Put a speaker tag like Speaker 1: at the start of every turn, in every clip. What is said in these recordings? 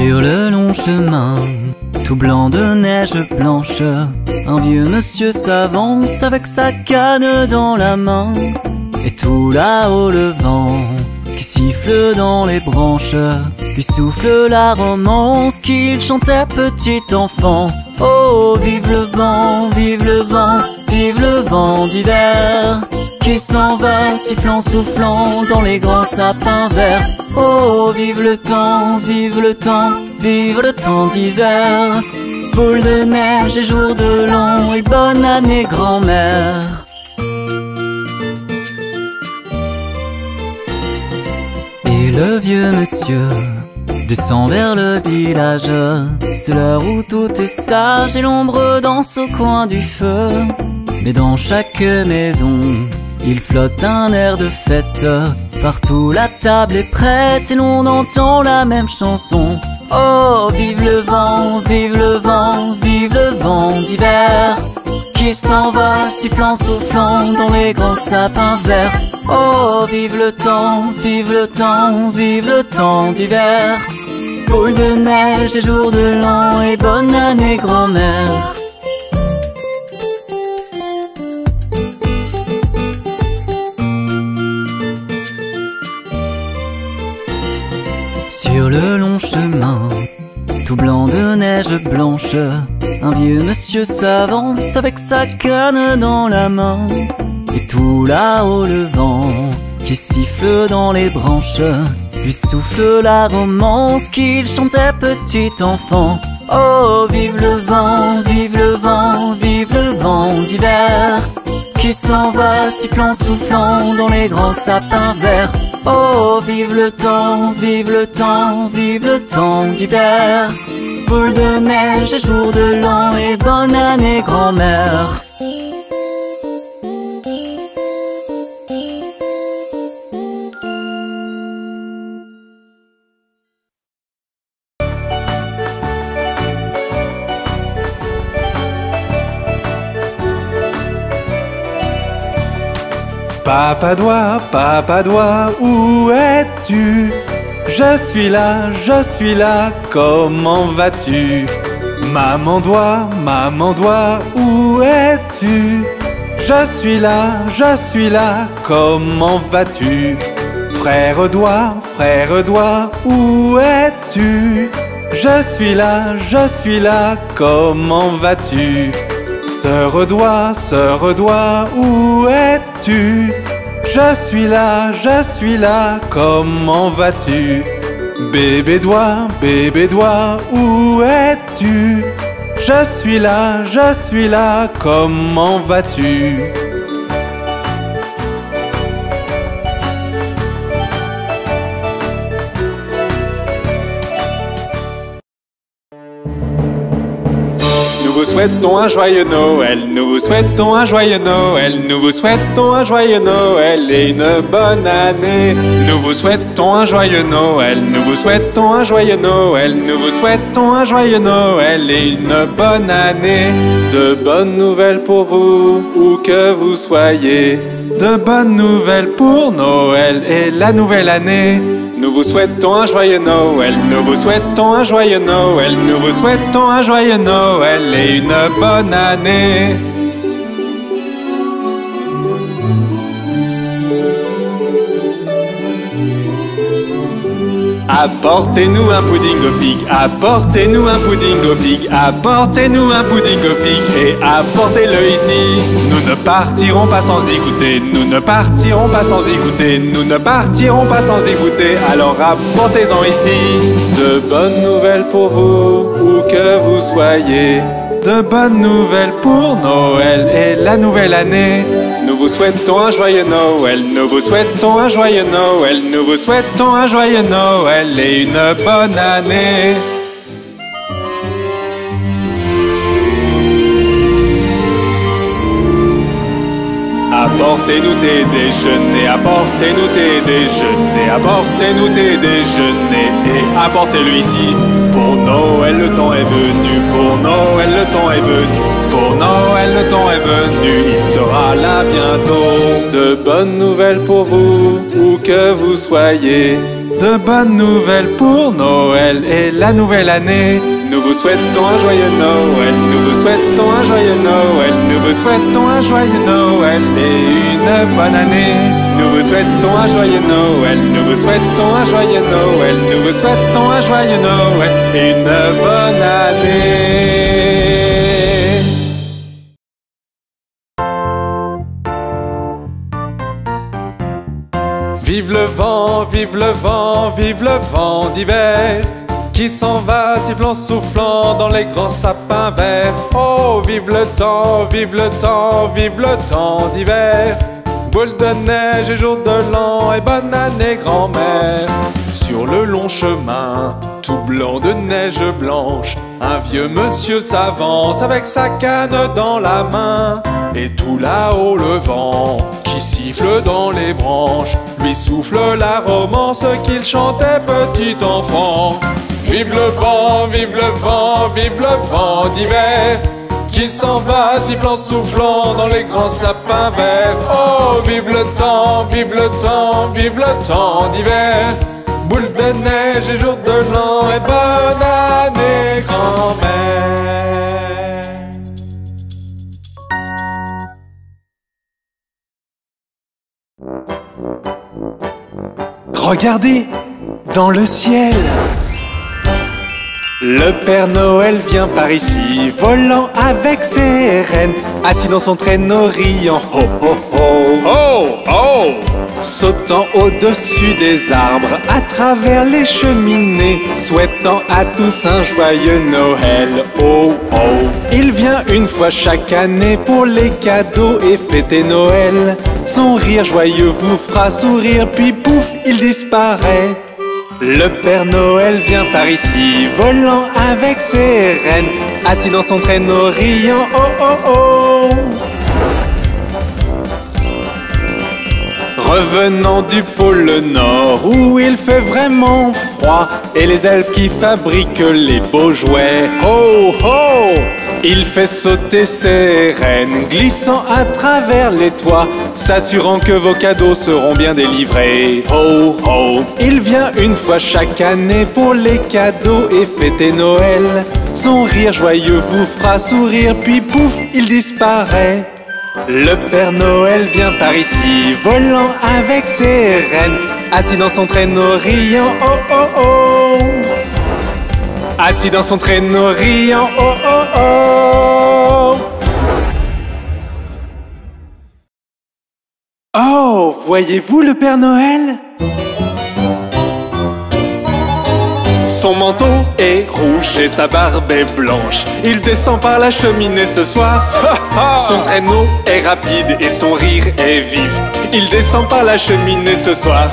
Speaker 1: Sur le long chemin, tout blanc de neige blanche, un vieux monsieur s'avance avec sa canne dans la main. Et tout là-haut le vent qui siffle dans les branches lui souffle la romance qu'il chantait petit enfant. Oh, vive le vent, vive le vent, vive le vent d'hiver qui s'en va sifflant, soufflant dans les grands sapins verts. Oh, vive le temps, vive le temps, vive le temps d'hiver. Boule de neige et jour de l'an et bonne année grand-mère. Et le vieux monsieur descend vers le village. C'est l'heure où tout est sage et l'ombre danse au coin du feu. Mais dans chaque maison, il flotte un air de fête. Partout la table est prête et l'on entend la même chanson. Oh, vive le vent, vive le vent, vive le vent d'hiver qui s'en va sifflant, soufflant dans les grands sapins verts. Oh, vive le temps, vive le temps, vive le temps d'hiver. Boule de neige et jour de l'an et bonne année grand-mère. Sur le long chemin, tout blanc de neige blanche, un vieux monsieur s'avance avec sa canne dans la main. Et tout là-haut le vent qui siffle dans les branches lui souffle la romance qu'il chantait petit enfant. Oh, vive le vent, vive le vent, vive le vent d'hiver qui s'en va sifflant, soufflant dans les grands sapins verts. Oh, vive le temps, vive le temps, vive le temps d'hiver. Boule de neige et jour de l'an et bonne année grand-mère.
Speaker 2: Papa doigt, où es-tu? Je suis là, comment vas-tu? Maman doigt, où es-tu? Je suis là, comment vas-tu? Frère doigt, où es-tu? Je suis là, comment vas-tu? Sœur doigt, où es-tu? Je suis là, comment vas-tu? Bébé doigt, où es-tu? Je suis là, comment vas-tu? Nous vous souhaitons un joyeux Noël, nous vous souhaitons un joyeux Noël, nous vous souhaitons un joyeux Noël et une bonne année. Nous vous souhaitons un joyeux Noël, nous vous souhaitons un joyeux Noël, nous vous souhaitons un joyeux Noël et une bonne année. De bonnes nouvelles pour vous, où que vous soyez, de bonnes nouvelles pour Noël et la nouvelle année. Nous vous souhaitons un joyeux Noël, nous vous souhaitons un joyeux Noël, nous vous souhaitons un joyeux Noël et une bonne année. Apportez-nous un pudding aux figues, apportez-nous un pudding aux figues, apportez-nous un pudding aux figues et apportez-le ici. Nous ne partirons pas sans y goûter, nous ne partirons pas sans y goûter, nous ne partirons pas sans y goûter, alors apportez-en ici. De bonnes nouvelles pour vous, où que vous soyez, de bonnes nouvelles pour Noël et la nouvelle année. Nous vous souhaitons un joyeux Noël, nous vous souhaitons un joyeux Noël, nous vous souhaitons un joyeux Noël et une bonne année. Apportez-nous tes déjeuners, apportez-nous tes déjeuners, apportez-nous tes déjeuners et apportez-le ici. Pour Noël le temps est venu, pour Noël le temps est venu, pour Noël le temps est venu, il sera là bientôt. De bonnes nouvelles pour vous, où que vous soyez, de bonnes nouvelles pour Noël et la nouvelle année. Nous vous souhaitons un joyeux Noël, nous vous souhaitons un joyeux Noël, nous vous souhaitons un joyeux Noël et une bonne année. Nous vous souhaitons un joyeux Noël, nous vous souhaitons un joyeux Noël, nous vous souhaitons un joyeux Noël et une bonne année. Vive le vent, vive le vent, vive le vent d'hiver qui s'en va sifflant, soufflant dans les grands sapins verts. Oh, vive le temps, vive le temps, vive le temps d'hiver. Boule de neige et jour de l'an et bonne année grand-mère. Sur le long chemin, tout blanc de neige blanche, un vieux monsieur s'avance avec sa canne dans la main. Et tout là-haut le vent qui siffle dans les branches lui souffle la romance qu'il chantait petit enfant. Vive le vent, vive le vent, vive le vent d'hiver qui s'en va sifflant, soufflant dans les grands sapins verts. Oh, vive le temps, vive le temps, vive le temps d'hiver. Boule de neige et jour de l'an et bonne année grand-mère. Regardez dans le ciel. Le Père Noël vient par ici, volant avec ses rennes, assis dans son traîneau riant, ho ho ho, ho ho, sautant au-dessus des arbres, à travers les cheminées, souhaitant à tous un joyeux Noël, oh oh. Il vient une fois chaque année pour les cadeaux et fêter Noël. Son rire joyeux vous fera sourire, puis pouf, il disparaît. Le Père Noël vient par ici, volant avec ses rennes, assis dans son traîneau riant, oh oh oh. Revenant du pôle Nord où il fait vraiment froid, et les elfes qui fabriquent les beaux jouets, ho ho. Il fait sauter ses rennes, glissant à travers les toits, s'assurant que vos cadeaux seront bien délivrés, ho ho. Il vient une fois chaque année pour les cadeaux et fêter Noël. Son rire joyeux vous fera sourire, puis pouf, il disparaît. Le Père Noël vient par ici, volant avec ses rennes, assis dans son traîneau riant, oh oh oh. Assis dans son traîneau riant, oh oh oh. Oh, voyez-vous le Père Noël? Son manteau est rouge et sa barbe est blanche. Il descend par la cheminée ce soir. Son traîneau est rapide et son rire est vif. Il descend par la cheminée ce soir.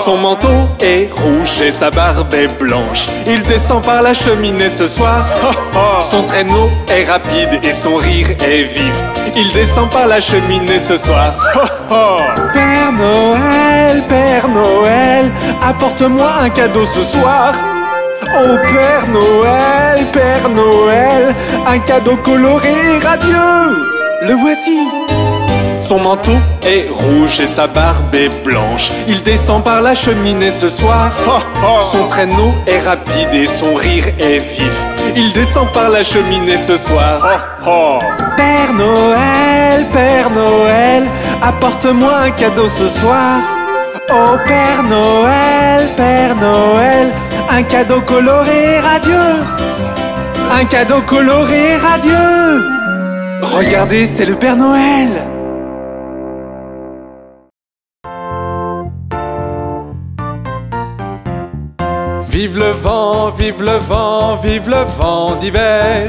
Speaker 2: Son manteau est rouge et sa barbe est blanche. Il descend par la cheminée ce soir. Son traîneau est rapide et son rire est vif. Il descend par la cheminée ce soir. Père Noël, apporte-moi un cadeau ce soir. Oh Père Noël, un cadeau coloré et radieux. Le voici. Son manteau est rouge et sa barbe est blanche. Il descend par la cheminée ce soir. Son traîneau est rapide et son rire est vif. Il descend par la cheminée ce soir. Père Noël, apporte-moi un cadeau ce soir. Oh Père Noël, un cadeau coloré et radieux. Un cadeau coloré et radieux. Regardez, c'est le Père Noël. Vive le vent, vive le vent, vive le vent d'hiver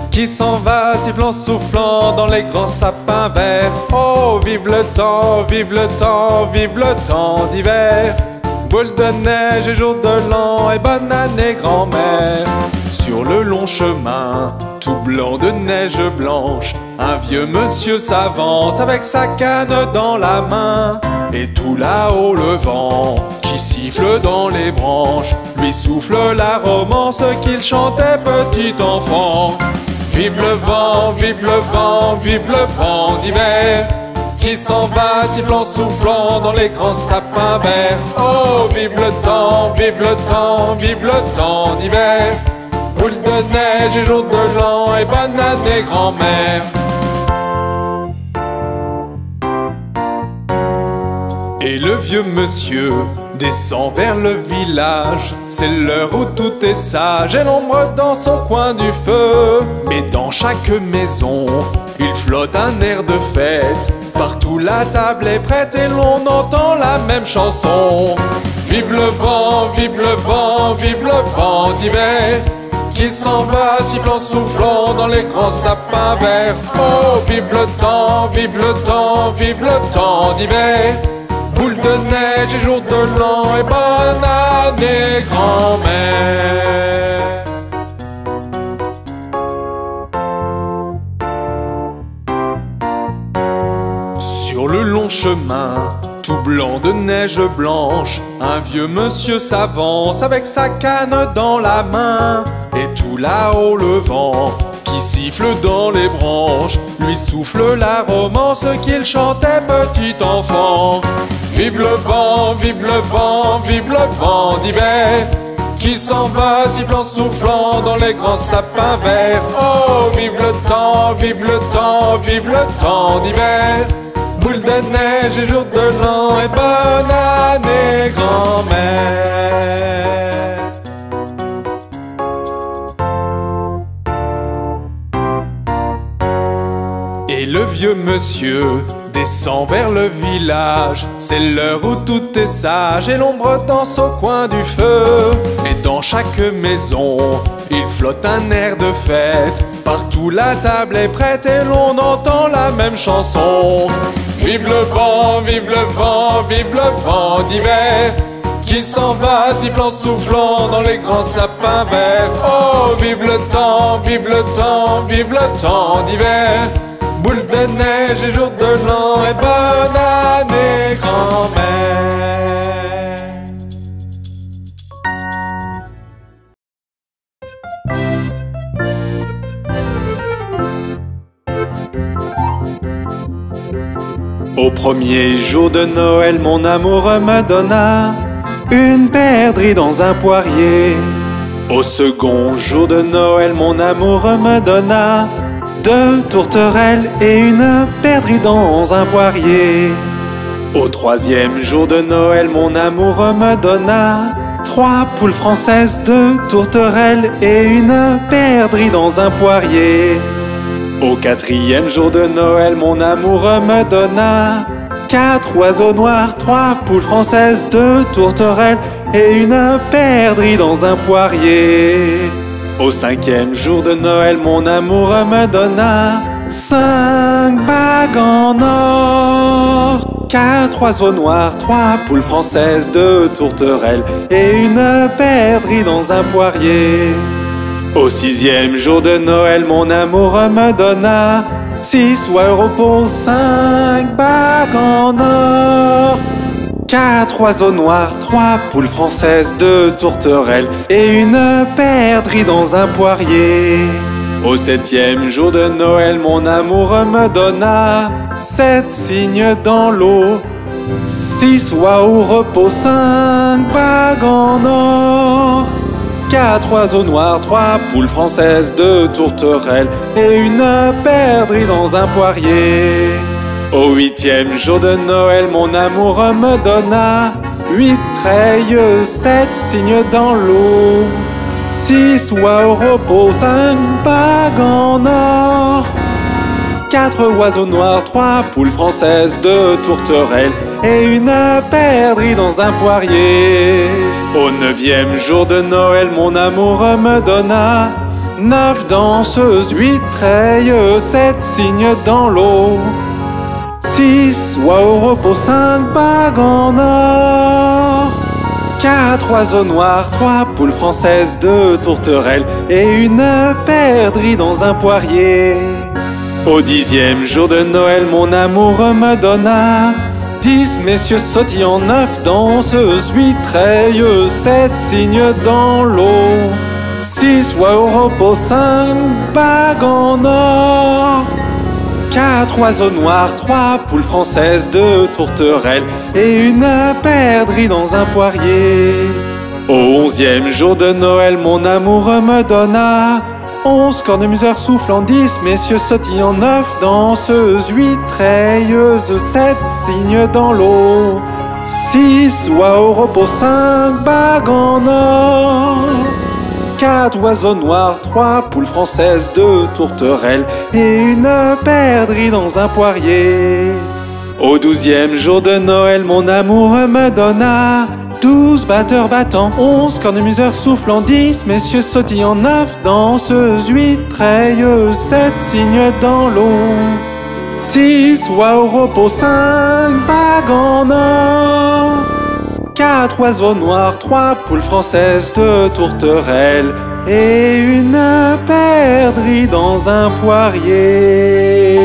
Speaker 2: qui s'en va sifflant, soufflant dans les grands sapins verts. Oh, vive le temps, vive le temps, vive le temps d'hiver. Boule de neige et jour de l'an et bonne année grand-mère. Sur le long chemin, tout blanc de neige blanche, un vieux monsieur s'avance avec sa canne dans la main. Et tout là-haut le vent qui siffle dans les branches lui souffle la romance qu'il chantait petit enfant. Vive le vent, vive le vent, vive le vent d'hiver qui s'en va sifflant, soufflant dans les grands sapins verts. Oh, vive le temps, vive le temps, vive le temps d'hiver. Boule de neige et jour de l'an et bonne année grand-mère. Et le vieux monsieur descend vers le village. C'est l'heure où tout est sage et l'ombre dans son coin du feu. Mais dans chaque maison, il flotte un air de fête. Partout la table est prête et l'on entend la même chanson. Vive le vent, vive le vent, vive le vent d'hiver, qui s'en va sifflant, soufflant dans les grands sapins verts. Oh, vive le temps, vive le temps, vive le temps d'hiver. Boule de neige et jour de l'an et bonne année grand-mère. Sur le long chemin, tout blanc de neige blanche, un vieux monsieur s'avance avec sa canne dans la main. Et tout là-haut le vent qui siffle dans les branches lui souffle la romance qu'il chantait petit enfant. Vive le vent, vive le vent, vive le vent d'hiver, qui s'en va sifflant, soufflant dans les grands sapins verts. Oh, vive le temps, vive le temps, vive le temps d'hiver. Boule de neige et jour de l'an et bonne année grand-mère. Et le vieux monsieur descend vers le village. C'est l'heure où tout est sage et l'ombre danse au coin du feu. Et dans chaque maison, il flotte un air de fête. Partout la table est prête et l'on entend la même chanson. Vive le vent, vive le vent, vive le vent d'hiver, qui s'en va sifflant, soufflant dans les grands sapins verts. Oh, vive le temps, vive le temps, vive le temps d'hiver. Boule de neige et jour de l'an et bonne année grand-mère. Au premier jour de Noël, mon amour me donna une perdrix dans un poirier. Au second jour de Noël, mon amour me donna 2 tourterelles et une perdrix dans un poirier. Au troisième jour de Noël, mon amour me donna 3 poules françaises, 2 tourterelles et une perdrix dans un poirier. Au quatrième jour de Noël, mon amour me donna 4 oiseaux noirs, 3 poules françaises, 2 tourterelles et une perdrix dans un poirier. Au cinquième jour de Noël, mon amour me donna 5 bagues en or, 4 oiseaux noirs, 3 poules françaises, 2 tourterelles et une perdrix dans un poirier. Au sixième jour de Noël, mon amour me donna 6 oies au repos, 5 bagues en or, 4 oiseaux noirs, 3 poules françaises, 2 tourterelles et une perdrix dans un poirier. Au septième jour de Noël, mon amour me donna 7 cygnes dans l'eau, 6 oies au repos, 5 bagues en or, 4 oiseaux noirs, 3 poules françaises, 2 tourterelles et une perdrix dans un poirier. Au huitième jour de Noël, mon amour me donna 8 treilles, 7 cygnes dans l'eau, 6 oies au repos, 5 bagues en or, 4 oiseaux noirs, 3 poules françaises, 2 tourterelles et une perdrix dans un poirier. Au neuvième jour de Noël, mon amour me donna 9 danseuses, 8 treilles, 7 cygnes dans l'eau, 6 oies au repos, 5 bagues en or, 4 oiseaux noirs, 3 poules françaises, 2 tourterelles et une perdrix dans un poirier. Au dixième jour de Noël, mon amour me donna 10 messieurs sautillants, 9 danseuses, 8 treilles, 7 cygnes dans l'eau, 6 oies au repos, 5 bagues en or, 4 oiseaux noirs, 3 poules françaises, 2 tourterelles et une perdrix dans un poirier. Au 11e jour de Noël, mon amour me donna 11 cornemuseurs soufflant, 10 messieurs sautillant, 9 danseuses, 8 treilleuses, 7 cygnes dans l'eau, 6 oies au repos, 5 bagues en or, 4 oiseaux noirs, 3 poules françaises, 2 tourterelles et une perdrix dans un poirier. Au 12e jour de Noël, mon amour me donna 12 batteurs battants, 11 cornemuseurs soufflant, 10 messieurs sautillants, 9 danseuses, 8 treilleuses, 7 cygnes dans l'eau, 6 oies au repos, 5 bagues en or, 4 oiseaux noirs, 3 poules françaises, 2 tourterelles et une perdrix dans un poirier.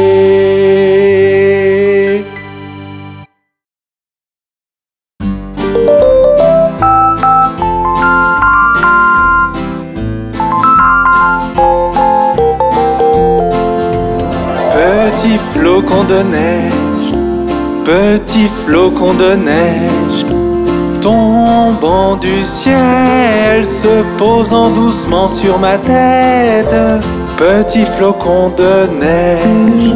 Speaker 2: Petit flocon de neige, petit flocon de neige, tombant du ciel, se posant doucement sur ma tête, petit flocon de neige.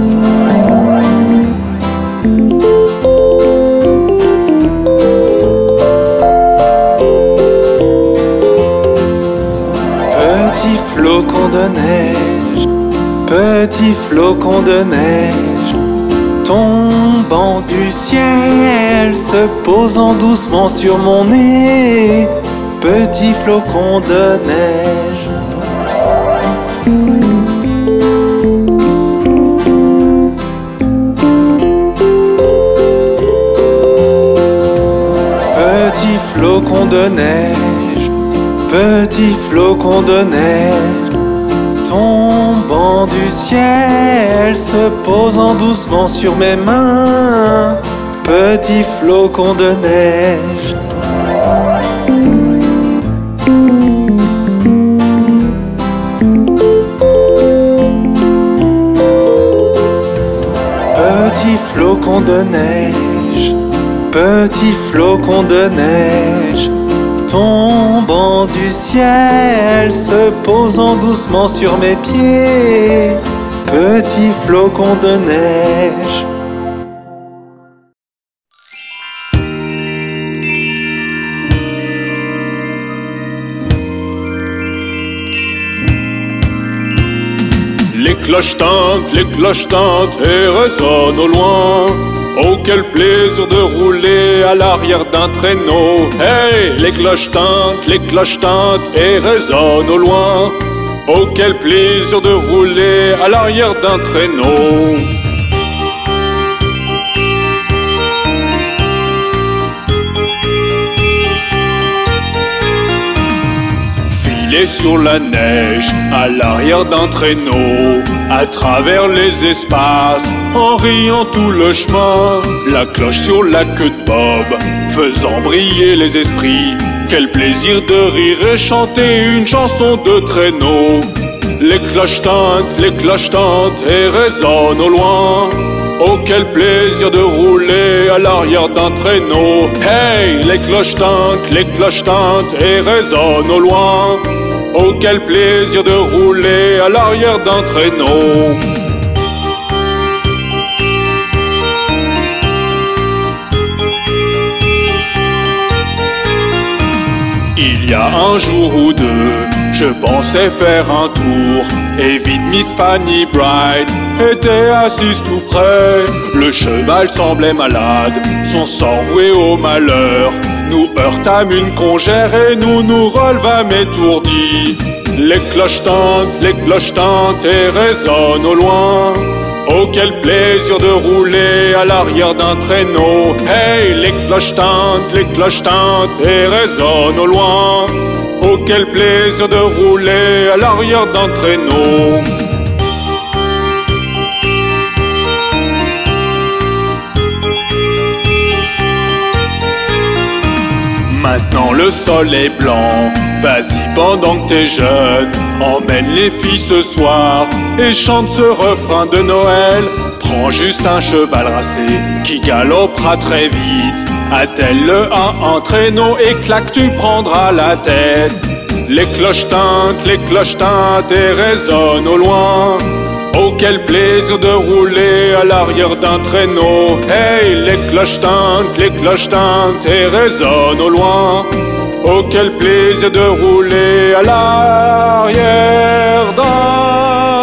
Speaker 2: Petit flocon de neige, petit flocon de neige, tombant du ciel, se posant doucement sur mon nez, petit flocon de neige. Petit flocon de neige, petit flocon de neige, tombant du ciel, se posant doucement sur mes mains, petit flocon de neige. Petit flocon de neige, petit flocon de neige, tombant du ciel, se posant doucement sur mes pieds, petit flocon de neige.
Speaker 3: Les cloches tintent et résonnent au loin. Oh, quel plaisir de rouler à l'arrière d'un traîneau. Hey, les cloches tintent et résonnent au loin. Oh, quel plaisir de rouler à l'arrière d'un traîneau. Filer sur la neige à l'arrière d'un traîneau, à travers les espaces, en riant tout le chemin, la cloche sur la queue de Bob, faisant briller les esprits. Quel plaisir de rire et chanter une chanson de traîneau. Les cloches tintent et résonnent au loin. Oh, quel plaisir de rouler à l'arrière d'un traîneau. Hey, les cloches tintent et résonnent au loin. Oh, quel plaisir de rouler à l'arrière d'un traîneau. Il y a un jour ou deux, je pensais faire un tour, et vite Miss Fanny Bright était assise tout près. Le cheval semblait malade, son sang voué au malheur. Nous heurtâmes une congère et nous nous relevâmes étourdis. Les cloches tintent et résonnent au loin. Oh, quel plaisir de rouler à l'arrière d'un traîneau. Hey, les cloches tintent et résonnent au loin. Oh, quel plaisir de rouler à l'arrière d'un traîneau. Maintenant le sol est blanc, vas-y pendant que t'es jeune, Emmène les filles ce soir et chante ce refrain de Noël. Prends juste un cheval racé qui galopera très vite. Attelle-le à un traîneau et clac, tu prendras la tête. Les cloches tintent et résonnent au loin. Oh, quel plaisir de rouler à l'arrière d'un traîneau. Hey, les cloches tintent et résonnent au loin. Oh, quel plaisir de rouler à l'arrière d'un